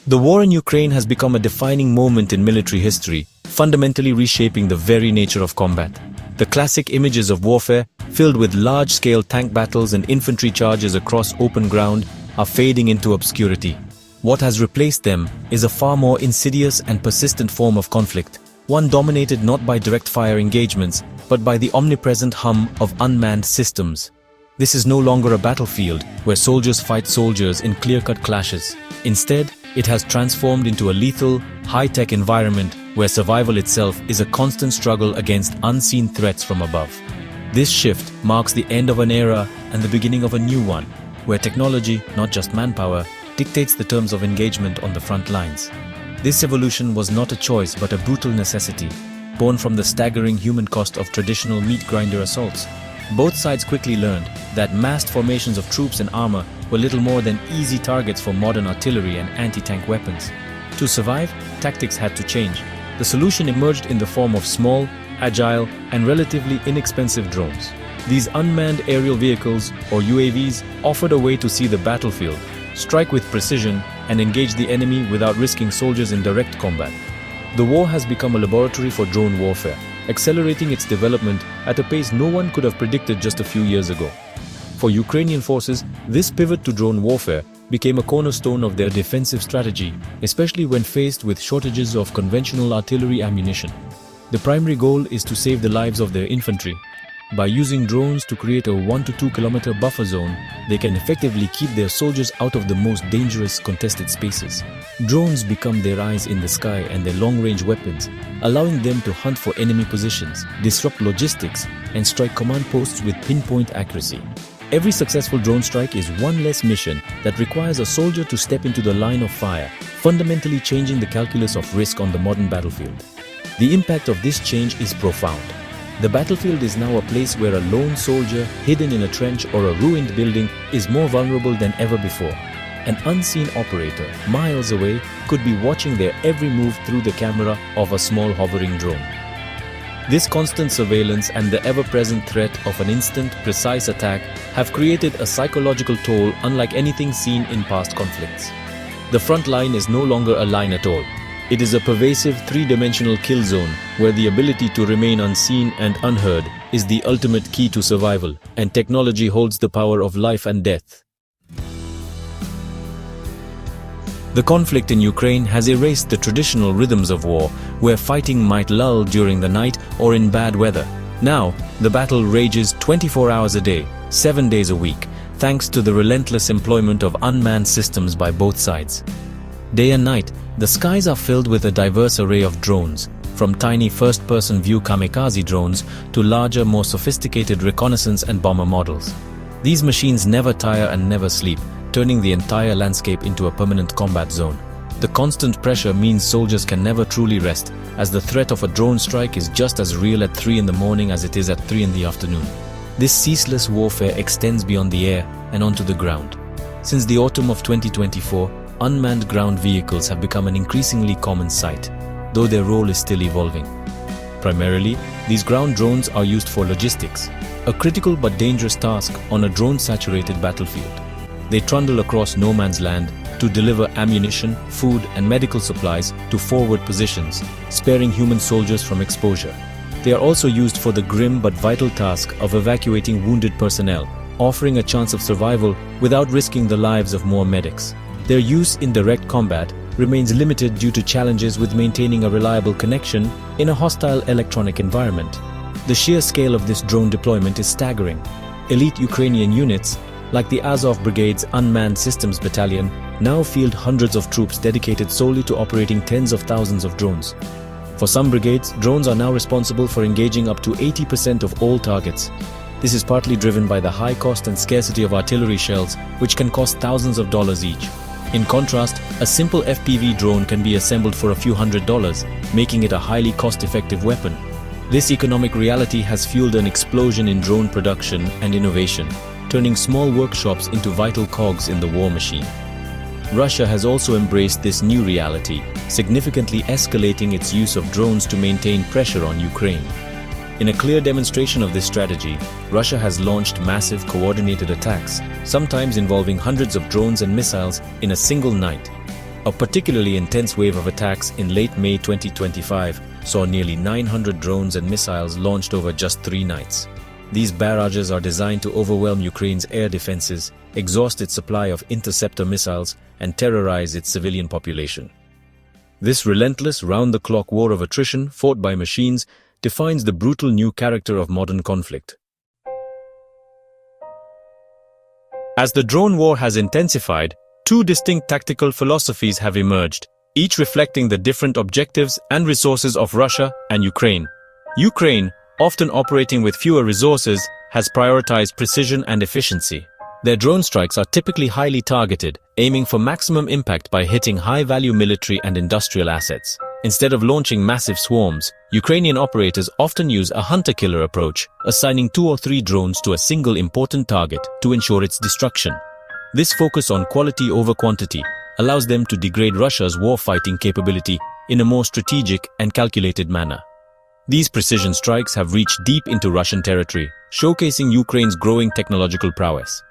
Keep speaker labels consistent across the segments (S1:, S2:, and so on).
S1: The war in Ukraine has become a defining moment in military history, fundamentally reshaping the very nature of combat. The classic images of warfare, filled with large-scale tank battles and infantry charges across open ground, are fading into obscurity. What has replaced them is a far more insidious and persistent form of conflict, one dominated not by direct-fire engagements, but by the omnipresent hum of unmanned systems. This is no longer a battlefield where soldiers fight soldiers in clear-cut clashes. Instead, it has transformed into a lethal, high-tech environment where survival itself is a constant struggle against unseen threats from above. This shift marks the end of an era and the beginning of a new one, where technology, not just manpower, dictates the terms of engagement on the front lines. This evolution was not a choice but a brutal necessity, born from the staggering human cost of traditional meat-grinder assaults. Both sides quickly learned that massed formations of troops and armor were little more than easy targets for modern artillery and anti-tank weapons. To survive, tactics had to change. The solution emerged in the form of small, agile, and relatively inexpensive drones. These unmanned aerial vehicles, or UAVs, offered a way to see the battlefield, strike with precision, and engage the enemy without risking soldiers in direct combat. The war has become a laboratory for drone warfare, accelerating its development at a pace no one could have predicted just a few years ago. For Ukrainian forces, this pivot to drone warfare became a cornerstone of their defensive strategy, especially when faced with shortages of conventional artillery ammunition. The primary goal is to save the lives of their infantry. By using drones to create a 1 to 2 kilometer buffer zone, they can effectively keep their soldiers out of the most dangerous contested spaces. Drones become their eyes in the sky and their long-range weapons, allowing them to hunt for enemy positions, disrupt logistics, and strike command posts with pinpoint accuracy. Every successful drone strike is one less mission that requires a soldier to step into the line of fire, fundamentally changing the calculus of risk on the modern battlefield. The impact of this change is profound. The battlefield is now a place where a lone soldier, hidden in a trench or a ruined building, is more vulnerable than ever before. An unseen operator, miles away, could be watching their every move through the camera of a small hovering drone. This constant surveillance and the ever-present threat of an instant, precise attack have created a psychological toll unlike anything seen in past conflicts. The front line is no longer a line at all. It is a pervasive three-dimensional kill zone where the ability to remain unseen and unheard is the ultimate key to survival, and technology holds the power of life and death. The conflict in Ukraine has erased the traditional rhythms of war, where fighting might lull during the night or in bad weather. Now, the battle rages 24 hours a day, 7 days a week, thanks to the relentless employment of unmanned systems by both sides. Day and night, the skies are filled with a diverse array of drones, from tiny first-person view kamikaze drones to larger, more sophisticated reconnaissance and bomber models. These machines never tire and never sleep, turning the entire landscape into a permanent combat zone. The constant pressure means soldiers can never truly rest, as the threat of a drone strike is just as real at 3 in the morning as it is at 3 in the afternoon. This ceaseless warfare extends beyond the air and onto the ground. Since the autumn of 2024, unmanned ground vehicles have become an increasingly common sight, though their role is still evolving. Primarily, these ground drones are used for logistics, a critical but dangerous task on a drone-saturated battlefield. They trundle across no man's land to deliver ammunition, food, and medical supplies to forward positions, sparing human soldiers from exposure. They are also used for the grim but vital task of evacuating wounded personnel, offering a chance of survival without risking the lives of more medics. Their use in direct combat remains limited due to challenges with maintaining a reliable connection in a hostile electronic environment. The sheer scale of this drone deployment is staggering. Elite Ukrainian units, like the Azov Brigade's Unmanned Systems Battalion, now field hundreds of troops dedicated solely to operating tens of thousands of drones. For some brigades, drones are now responsible for engaging up to 80% of all targets. This is partly driven by the high cost and scarcity of artillery shells, which can cost thousands of dollars each. In contrast, a simple FPV drone can be assembled for a few $100s, making it a highly cost-effective weapon. This economic reality has fueled an explosion in drone production and innovation, turning small workshops into vital cogs in the war machine. Russia has also embraced this new reality, significantly escalating its use of drones to maintain pressure on Ukraine. In a clear demonstration of this strategy, Russia has launched massive coordinated attacks, sometimes involving hundreds of drones and missiles in a single night. A particularly intense wave of attacks in late May 2025 saw nearly 900 drones and missiles launched over just 3 nights. These barrages are designed to overwhelm Ukraine's air defenses, exhaust its supply of interceptor missiles, and terrorize its civilian population. This relentless, round-the-clock war of attrition fought by machines defines the brutal new character of modern conflict. As the drone war has intensified, 2 distinct tactical philosophies have emerged, each reflecting the different objectives and resources of Russia and Ukraine. Ukraine, often operating with fewer resources, has prioritized precision and efficiency. Their drone strikes are typically highly targeted, aiming for maximum impact by hitting high-value military and industrial assets. Instead of launching massive swarms, Ukrainian operators often use a hunter-killer approach, assigning 2 or 3 drones to a single important target to ensure its destruction. This focus on quality over quantity allows them to degrade Russia's warfighting capability in a more strategic and calculated manner. These precision strikes have reached deep into Russian territory, showcasing Ukraine's growing technological prowess.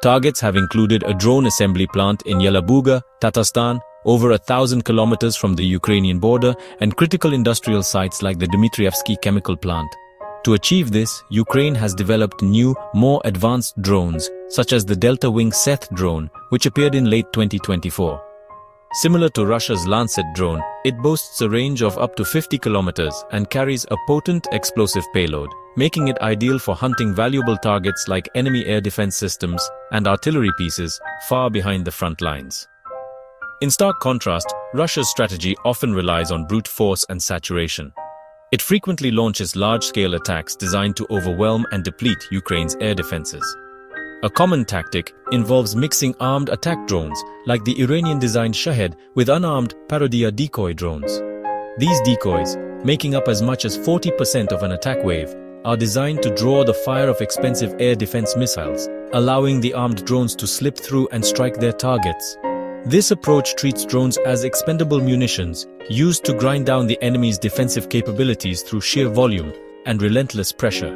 S1: Targets have included a drone assembly plant in Yelabuga, Tatarstan, over 1,000 kilometers from the Ukrainian border, and critical industrial sites like the Dmitrievsky chemical plant. To achieve this, Ukraine has developed new, more advanced drones, such as the Delta-Wing Seth drone, which appeared in late 2024. Similar to Russia's Lancet drone, it boasts a range of up to 50 kilometers and carries a potent explosive payload, making it ideal for hunting valuable targets like enemy air defense systems and artillery pieces far behind the front lines. In stark contrast, Russia's strategy often relies on brute force and saturation. It frequently launches large-scale attacks designed to overwhelm and deplete Ukraine's air defenses. A common tactic involves mixing armed attack drones, like the Iranian-designed Shahed, with unarmed Parodia decoy drones. These decoys, making up as much as 40% of an attack wave, are designed to draw the fire of expensive air defense missiles, allowing the armed drones to slip through and strike their targets. This approach treats drones as expendable munitions, used to grind down the enemy's defensive capabilities through sheer volume and relentless pressure.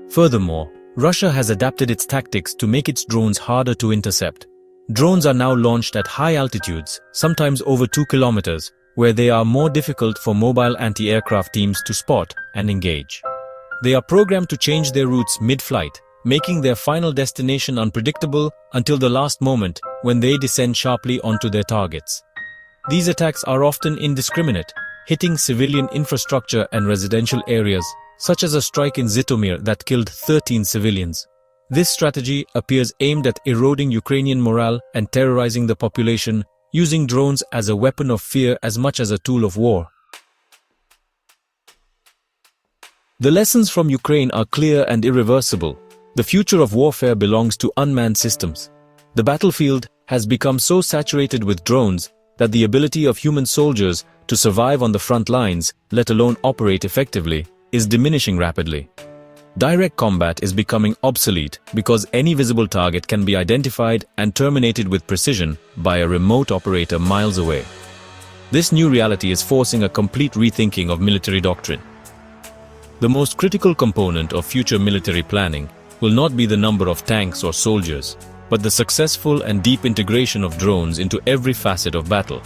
S1: Furthermore, Russia has adapted its tactics to make its drones harder to intercept. Drones are now launched at high altitudes, sometimes over 2 kilometers, where they are more difficult for mobile anti-aircraft teams to spot and engage. They are programmed to change their routes mid-flight, making their final destination unpredictable until the last moment when they descend sharply onto their targets. These attacks are often indiscriminate, hitting civilian infrastructure and residential areas, such as a strike in Zhytomyr that killed 13 civilians. This strategy appears aimed at eroding Ukrainian morale and terrorizing the population, using drones as a weapon of fear as much as a tool of war. The lessons from Ukraine are clear and irreversible. The future of warfare belongs to unmanned systems. The battlefield has become so saturated with drones that the ability of human soldiers to survive on the front lines, let alone operate effectively, is diminishing rapidly. Direct combat is becoming obsolete because any visible target can be identified and terminated with precision by a remote operator miles away. This new reality is forcing a complete rethinking of military doctrine. The most critical component of future military planning will not be the number of tanks or soldiers, but the successful and deep integration of drones into every facet of battle.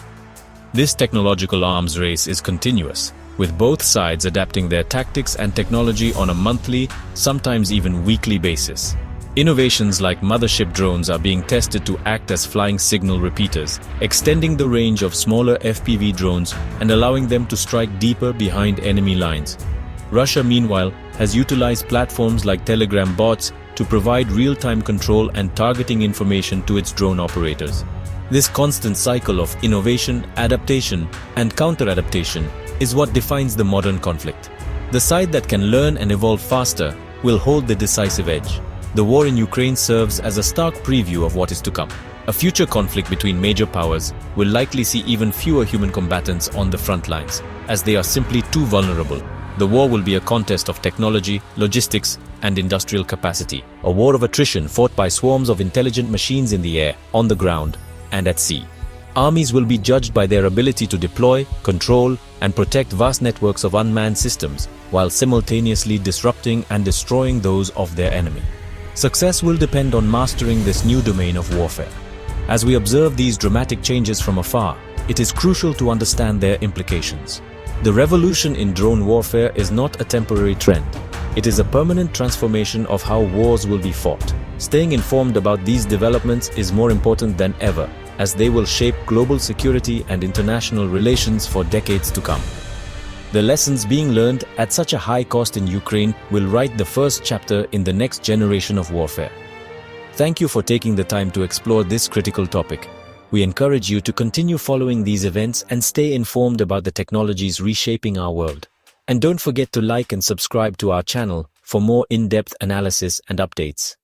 S1: This technological arms race is continuous, with both sides adapting their tactics and technology on a monthly, sometimes even weekly basis. Innovations like mothership drones are being tested to act as flying signal repeaters, extending the range of smaller FPV drones and allowing them to strike deeper behind enemy lines. Russia, meanwhile, has utilized platforms like Telegram bots to provide real-time control and targeting information to its drone operators. This constant cycle of innovation, adaptation, and counter-adaptation is what defines the modern conflict. The side that can learn and evolve faster will hold the decisive edge. The war in Ukraine serves as a stark preview of what is to come. A future conflict between major powers will likely see even fewer human combatants on the front lines, as they are simply too vulnerable. The war will be a contest of technology, logistics, and industrial capacity. A war of attrition fought by swarms of intelligent machines in the air, on the ground, and at sea. Armies will be judged by their ability to deploy, control, and protect vast networks of unmanned systems, while simultaneously disrupting and destroying those of their enemy. Success will depend on mastering this new domain of warfare. As we observe these dramatic changes from afar, it is crucial to understand their implications. The revolution in drone warfare is not a temporary trend. It is a permanent transformation of how wars will be fought. Staying informed about these developments is more important than ever, as they will shape global security and international relations for decades to come. The lessons being learned at such a high cost in Ukraine will write the first chapter in the next generation of warfare. Thank you for taking the time to explore this critical topic. We encourage you to continue following these events and stay informed about the technologies reshaping our world. And don't forget to like and subscribe to our channel for more in-depth analysis and updates.